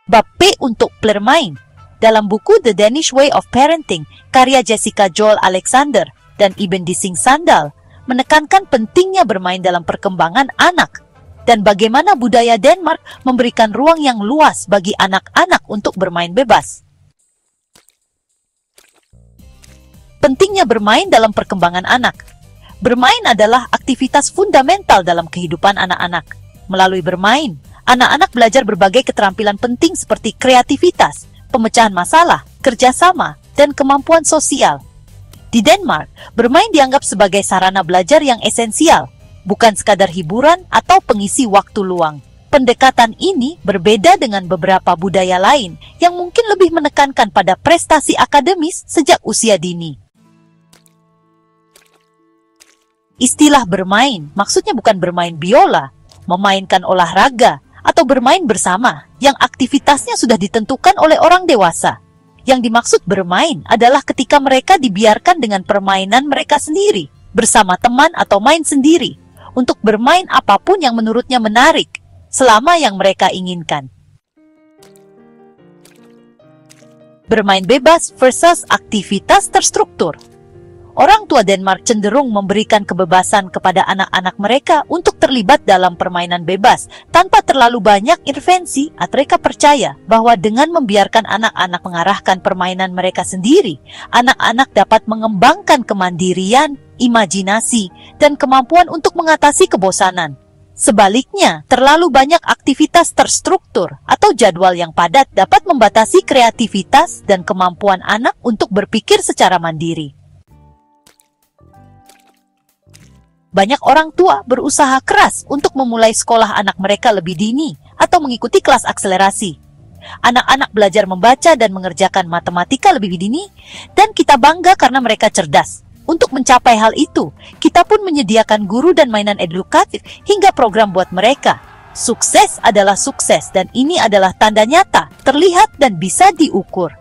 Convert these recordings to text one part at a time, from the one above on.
Bab P untuk bermain. Dalam buku The Danish Way of Parenting, karya Jessica Joel Alexander dan Iben Dissing Sandal, menekankan pentingnya bermain dalam perkembangan anak, dan bagaimana budaya Denmark memberikan ruang yang luas bagi anak-anak untuk bermain bebas. Pentingnya bermain dalam perkembangan anak. Bermain adalah aktivitas fundamental dalam kehidupan anak-anak. Melalui bermain, anak-anak belajar berbagai keterampilan penting seperti kreativitas, pemecahan masalah, kerjasama, dan kemampuan sosial. Di Denmark, bermain dianggap sebagai sarana belajar yang esensial, bukan sekadar hiburan atau pengisi waktu luang. Pendekatan ini berbeda dengan beberapa budaya lain yang mungkin lebih menekankan pada prestasi akademis sejak usia dini. Istilah bermain maksudnya bukan bermain biola, memainkan olahraga, atau bermain bersama yang aktivitasnya sudah ditentukan oleh orang dewasa. Yang dimaksud bermain adalah ketika mereka dibiarkan dengan permainan mereka sendiri, bersama teman atau main sendiri, untuk bermain apapun yang menurutnya menarik, selama yang mereka inginkan. Bermain bebas versus aktivitas terstruktur. Orang tua Denmark cenderung memberikan kebebasan kepada anak-anak mereka untuk terlibat dalam permainan bebas tanpa terlalu banyak intervensi. Mereka percaya bahwa dengan membiarkan anak-anak mengarahkan permainan mereka sendiri, anak-anak dapat mengembangkan kemandirian, imajinasi, dan kemampuan untuk mengatasi kebosanan. Sebaliknya, terlalu banyak aktivitas terstruktur atau jadwal yang padat dapat membatasi kreativitas dan kemampuan anak untuk berpikir secara mandiri. Banyak orang tua berusaha keras untuk memulai sekolah anak mereka lebih dini atau mengikuti kelas akselerasi. Anak-anak belajar membaca dan mengerjakan matematika lebih dini, dan kita bangga karena mereka cerdas. Untuk mencapai hal itu, kita pun menyediakan guru dan mainan edukatif hingga program buat mereka. Sukses adalah sukses, dan ini adalah tanda nyata, terlihat, dan bisa diukur.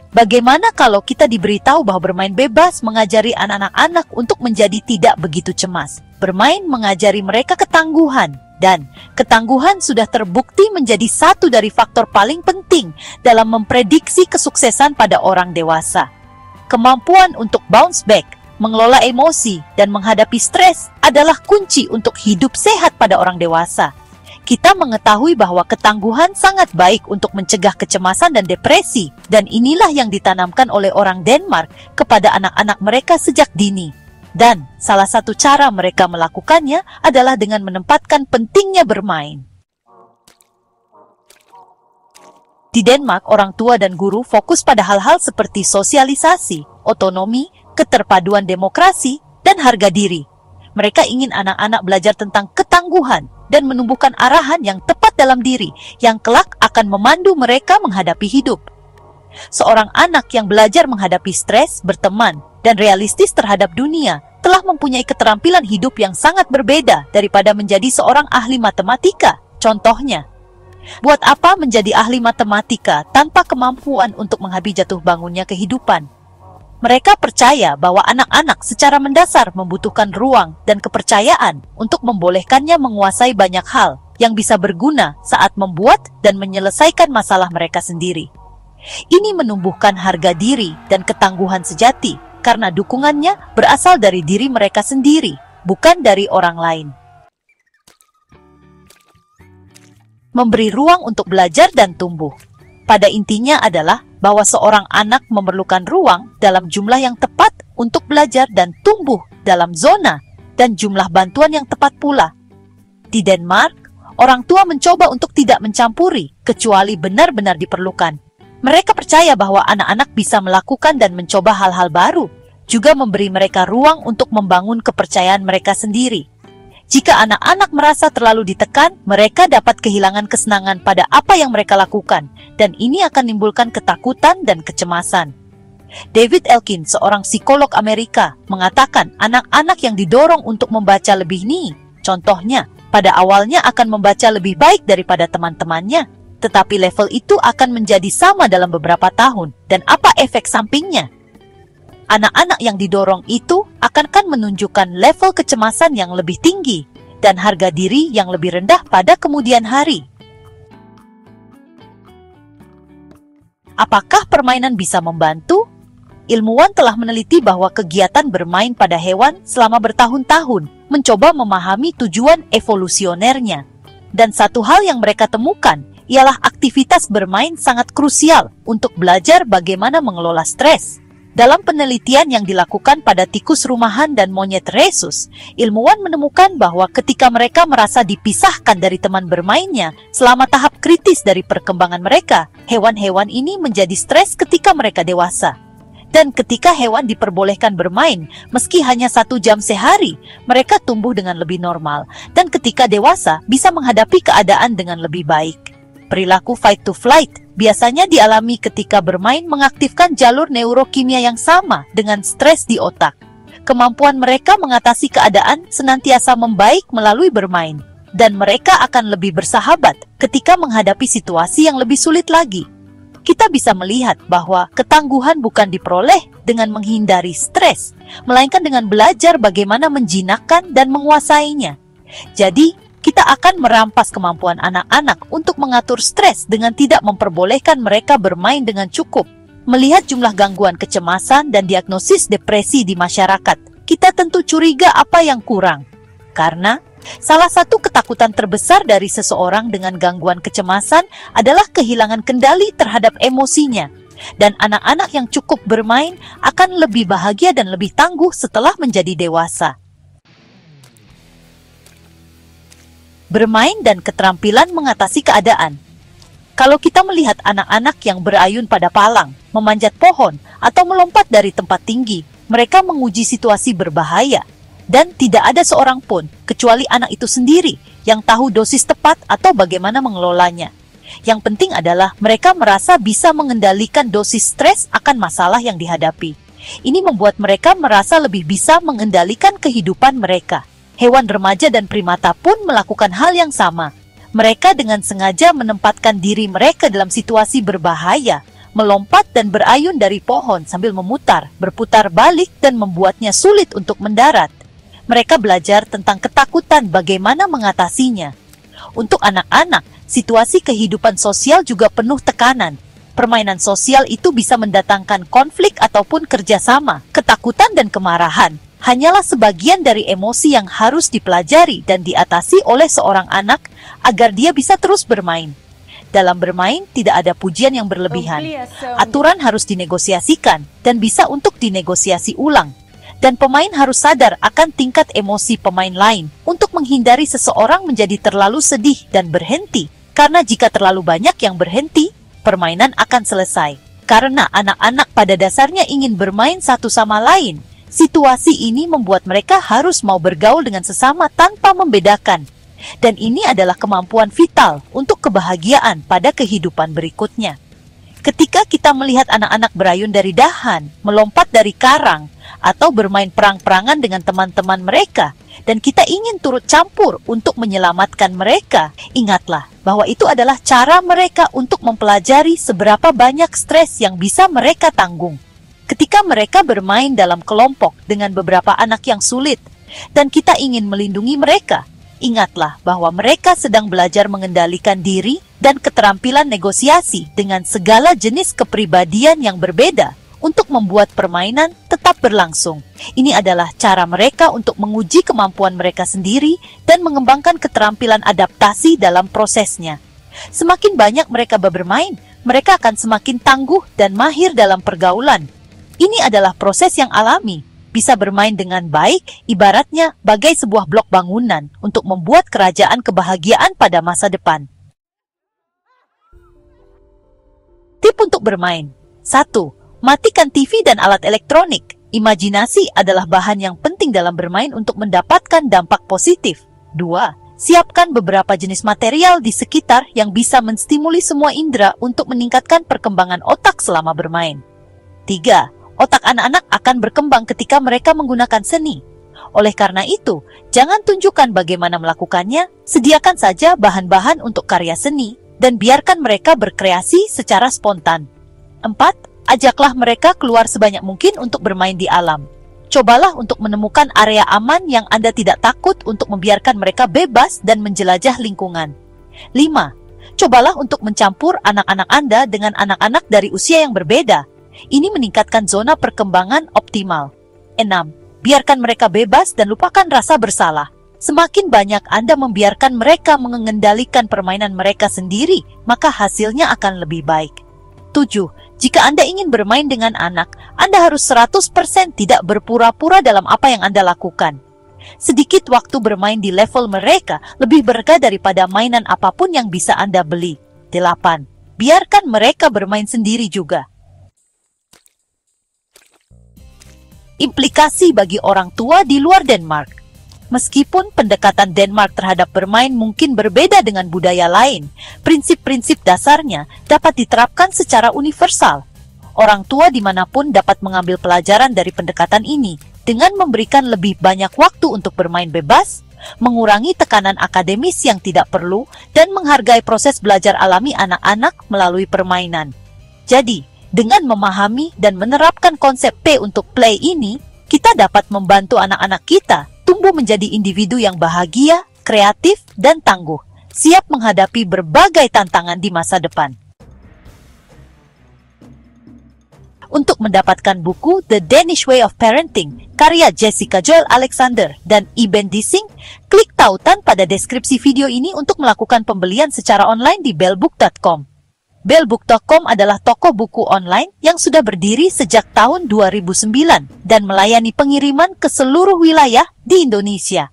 Bagaimana kalau kita diberitahu bahwa bermain bebas mengajari anak-anak untuk menjadi tidak begitu cemas? Bermain mengajari mereka ketangguhan, dan ketangguhan sudah terbukti menjadi satu dari faktor paling penting dalam memprediksi kesuksesan pada orang dewasa. Kemampuan untuk bounce back, mengelola emosi, dan menghadapi stres adalah kunci untuk hidup sehat pada orang dewasa. Kita mengetahui bahwa ketangguhan sangat baik untuk mencegah kecemasan dan depresi, dan inilah yang ditanamkan oleh orang Denmark kepada anak-anak mereka sejak dini. Dan salah satu cara mereka melakukannya adalah dengan menempatkan pentingnya bermain. Di Denmark, orang tua dan guru fokus pada hal-hal seperti sosialisasi, otonomi, keterpaduan demokrasi, dan harga diri. Mereka ingin anak-anak belajar tentang ketangguhan dan menumbuhkan arahan yang tepat dalam diri yang kelak akan memandu mereka menghadapi hidup. Seorang anak yang belajar menghadapi stres, berteman, dan realistis terhadap dunia telah mempunyai keterampilan hidup yang sangat berbeda daripada menjadi seorang ahli matematika. Contohnya, buat apa menjadi ahli matematika tanpa kemampuan untuk menghadapi jatuh bangunnya kehidupan? Mereka percaya bahwa anak-anak secara mendasar membutuhkan ruang dan kepercayaan untuk membolehkannya menguasai banyak hal yang bisa berguna saat membuat dan menyelesaikan masalah mereka sendiri. Ini menumbuhkan harga diri dan ketangguhan sejati karena dukungannya berasal dari diri mereka sendiri, bukan dari orang lain. Memberi ruang untuk belajar dan tumbuh. Pada intinya adalah bahwa seorang anak memerlukan ruang dalam jumlah yang tepat untuk belajar dan tumbuh dalam zona dan jumlah bantuan yang tepat pula. Di Denmark, orang tua mencoba untuk tidak mencampuri kecuali benar-benar diperlukan. Mereka percaya bahwa anak-anak bisa melakukan dan mencoba hal-hal baru, juga memberi mereka ruang untuk membangun kepercayaan mereka sendiri. Jika anak-anak merasa terlalu ditekan, mereka dapat kehilangan kesenangan pada apa yang mereka lakukan, dan ini akan menimbulkan ketakutan dan kecemasan. David Elkin, seorang psikolog Amerika, mengatakan anak-anak yang didorong untuk membaca lebih contohnya, pada awalnya akan membaca lebih baik daripada teman-temannya, tetapi level itu akan menjadi sama dalam beberapa tahun, dan apa efek sampingnya? Anak-anak yang didorong itu akan menunjukkan level kecemasan yang lebih tinggi dan harga diri yang lebih rendah pada kemudian hari. Apakah permainan bisa membantu? Ilmuwan telah meneliti bahwa kegiatan bermain pada hewan selama bertahun-tahun mencoba memahami tujuan evolusionernya. Dan satu hal yang mereka temukan ialah aktivitas bermain sangat krusial untuk belajar bagaimana mengelola stres. Dalam penelitian yang dilakukan pada tikus rumahan dan monyet rhesus, ilmuwan menemukan bahwa ketika mereka merasa dipisahkan dari teman bermainnya selama tahap kritis dari perkembangan mereka, hewan-hewan ini menjadi stres ketika mereka dewasa. Dan ketika hewan diperbolehkan bermain, meski hanya 1 jam sehari, mereka tumbuh dengan lebih normal, dan ketika dewasa bisa menghadapi keadaan dengan lebih baik. Perilaku fight to flight biasanya dialami ketika bermain mengaktifkan jalur neurokimia yang sama dengan stres di otak. Kemampuan mereka mengatasi keadaan senantiasa membaik melalui bermain, dan mereka akan lebih bersahabat ketika menghadapi situasi yang lebih sulit lagi. Kita bisa melihat bahwa ketangguhan bukan diperoleh dengan menghindari stres, melainkan dengan belajar bagaimana menjinakkan dan menguasainya. Jadi, kita akan merampas kemampuan anak-anak untuk mengatur stres dengan tidak memperbolehkan mereka bermain dengan cukup. Melihat jumlah gangguan kecemasan dan diagnosis depresi di masyarakat, kita tentu curiga apa yang kurang. Karena salah satu ketakutan terbesar dari seseorang dengan gangguan kecemasan adalah kehilangan kendali terhadap emosinya. Dan anak-anak yang cukup bermain akan lebih bahagia dan lebih tangguh setelah menjadi dewasa. Bermain dan keterampilan mengatasi keadaan. Kalau kita melihat anak-anak yang berayun pada palang, memanjat pohon, atau melompat dari tempat tinggi, mereka menguji situasi berbahaya. Dan tidak ada seorang pun, kecuali anak itu sendiri, yang tahu dosis tepat atau bagaimana mengelolanya. Yang penting adalah mereka merasa bisa mengendalikan dosis stres akan masalah yang dihadapi. Ini membuat mereka merasa lebih bisa mengendalikan kehidupan mereka. Hewan remaja dan primata pun melakukan hal yang sama. Mereka dengan sengaja menempatkan diri mereka dalam situasi berbahaya, melompat dan berayun dari pohon sambil memutar, berputar balik dan membuatnya sulit untuk mendarat. Mereka belajar tentang ketakutan bagaimana mengatasinya. Untuk anak-anak, situasi kehidupan sosial juga penuh tekanan. Permainan sosial itu bisa mendatangkan konflik ataupun kerjasama, ketakutan dan kemarahan. Hanyalah sebagian dari emosi yang harus dipelajari dan diatasi oleh seorang anak agar dia bisa terus bermain. Dalam bermain, tidak ada pujian yang berlebihan. Aturan harus dinegosiasikan dan bisa untuk dinegosiasi ulang. Dan pemain harus sadar akan tingkat emosi pemain lain untuk menghindari seseorang menjadi terlalu sedih dan berhenti. Karena jika terlalu banyak yang berhenti, permainan akan selesai. Karena anak-anak pada dasarnya ingin bermain satu sama lain. Situasi ini membuat mereka harus mau bergaul dengan sesama tanpa membedakan. Dan ini adalah kemampuan vital untuk kebahagiaan pada kehidupan berikutnya. Ketika kita melihat anak-anak berayun dari dahan, melompat dari karang, atau bermain perang-perangan dengan teman-teman mereka, dan kita ingin turut campur untuk menyelamatkan mereka, ingatlah bahwa itu adalah cara mereka untuk mempelajari seberapa banyak stres yang bisa mereka tanggung. Ketika mereka bermain dalam kelompok dengan beberapa anak yang sulit, dan kita ingin melindungi mereka, ingatlah bahwa mereka sedang belajar mengendalikan diri dan keterampilan negosiasi dengan segala jenis kepribadian yang berbeda untuk membuat permainan tetap berlangsung. Ini adalah cara mereka untuk menguji kemampuan mereka sendiri dan mengembangkan keterampilan adaptasi dalam prosesnya. Semakin banyak mereka bermain, mereka akan semakin tangguh dan mahir dalam pergaulan. Ini adalah proses yang alami. Bisa bermain dengan baik, ibaratnya bagai sebuah blok bangunan untuk membuat kerajaan kebahagiaan pada masa depan. Tip untuk bermain. 1. Matikan TV dan alat elektronik. Imajinasi adalah bahan yang penting dalam bermain untuk mendapatkan dampak positif. 2. Siapkan beberapa jenis material di sekitar yang bisa menstimuli semua indera untuk meningkatkan perkembangan otak selama bermain. 3. Otak anak-anak akan berkembang ketika mereka menggunakan seni. Oleh karena itu, jangan tunjukkan bagaimana melakukannya, sediakan saja bahan-bahan untuk karya seni, dan biarkan mereka berkreasi secara spontan. 4. Ajaklah mereka keluar sebanyak mungkin untuk bermain di alam. Cobalah untuk menemukan area aman yang Anda tidak takut untuk membiarkan mereka bebas dan menjelajah lingkungan. 5. Cobalah untuk mencampur anak-anak Anda dengan anak-anak dari usia yang berbeda. Ini meningkatkan zona perkembangan optimal. 6. Biarkan mereka bebas dan lupakan rasa bersalah. Semakin banyak Anda membiarkan mereka mengendalikan permainan mereka sendiri, maka hasilnya akan lebih baik. 7. Jika Anda ingin bermain dengan anak, Anda harus 100% tidak berpura-pura dalam apa yang Anda lakukan. Sedikit waktu bermain di level mereka lebih berharga daripada mainan apapun yang bisa Anda beli. 8. Biarkan mereka bermain sendiri juga. Implikasi bagi orang tua di luar Denmark. Meskipun pendekatan Denmark terhadap bermain mungkin berbeda dengan budaya lain, prinsip-prinsip dasarnya dapat diterapkan secara universal. Orang tua dimanapun dapat mengambil pelajaran dari pendekatan ini dengan memberikan lebih banyak waktu untuk bermain bebas, mengurangi tekanan akademis yang tidak perlu, dan menghargai proses belajar alami anak-anak melalui permainan. Jadi, dengan memahami dan menerapkan konsep P untuk play ini, kita dapat membantu anak-anak kita tumbuh menjadi individu yang bahagia, kreatif, dan tangguh, siap menghadapi berbagai tantangan di masa depan. Untuk mendapatkan buku The Danish Way of Parenting, karya Jessica Joel Alexander dan Iben Dissing, klik tautan pada deskripsi video ini untuk melakukan pembelian secara online di bellbook.com. Bellbook.com adalah toko buku online yang sudah berdiri sejak tahun 2009 dan melayani pengiriman ke seluruh wilayah di Indonesia.